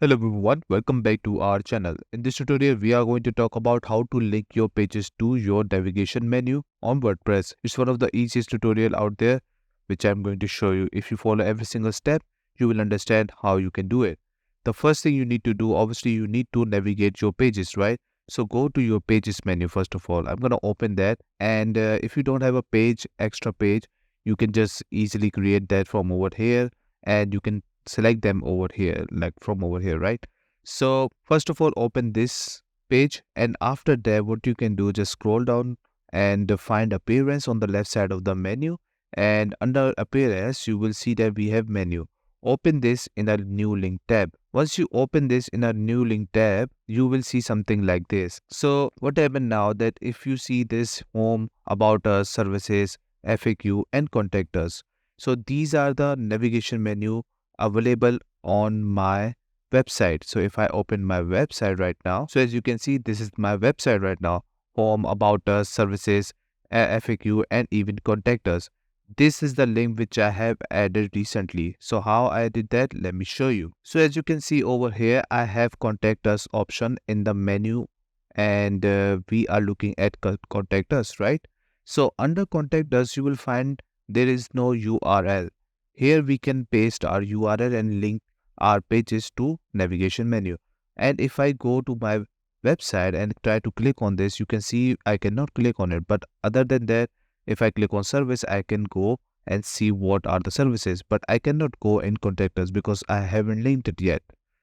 Hello everyone, welcome back to our channel. In this tutorial, we are going to talk about how to link your pages to your navigation menu on WordPress. It's one of the easiest tutorial out there, which I'm going to show you. If you follow every single step, you will understand how you can do it. The first thing you need to do, obviously, you need to navigate your pages, right? So go to your pages menu first of all. I'm going to open that, and if you don't have a page, extra page, you can just easily create that from over here, and you can select them over here, like from over here, right? So first of all, open this page, and after that, what you can do, just scroll down and find appearance on the left side of the menu, and under appearance you will see that we have menu. Open this in a new link tab. Once you open this in a new link tab, you will see something like this. So what happened now, that if you see this home, about us, services, FAQ and contact us, so these are the navigation menu available on my website. So if I open my website right now, so as you can see, this is my website right now: home, about us, services, FAQ and even contact us. This is the link which I have added recently. So how I did that, let me show you. So as you can see over here, I have contact us option in the menu, and we are looking at contact us, right? So under contact us, you will find there is no URL. Here we can paste our URL and link our pages to navigation menu. And if I go to my website and try to click on this, you can see I cannot click on it. But other than that, if I click on service, I can go and see what are the services. But I cannot go in contact us because I haven't linked it yet.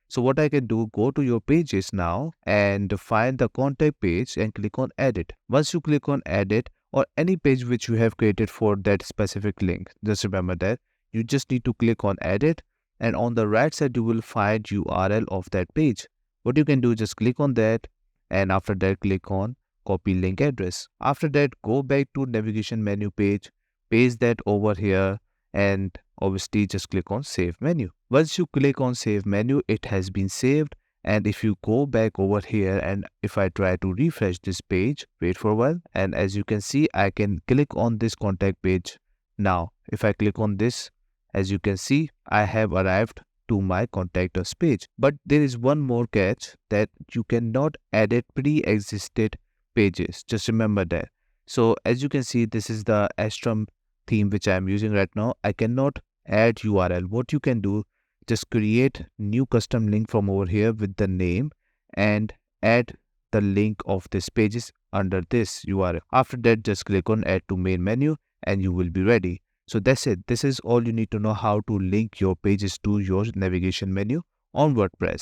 So what I can do, go to your pages now and find the contact page and click on edit. Once you click on edit, or any page which you have created for that specific link, just remember that you just need to click on edit, and on the right side you will find URL of that page. What you can do, just click on that, and after that click on copy link address. After that, go back to navigation menu page, paste that over here, and obviously just click on save menu. Once you click on save menu, it has been saved. And if you go back over here, and if I try to refresh this page, wait for a while, and as you can see, I can click on this contact page. Now if I click on this, as you can see, I have arrived to my contact us page. But there is one more catch, that you cannot edit pre-existed pages. Just remember that. So as you can see, this is the Astrum theme which I am using right now. I cannot add URL. What you can do, just create new custom link from over here with the name and add the link of this pages under this URL. After that, just click on add to main menu and you will be ready. So that's it. This is all you need to know how to link your pages to your navigation menu on WordPress.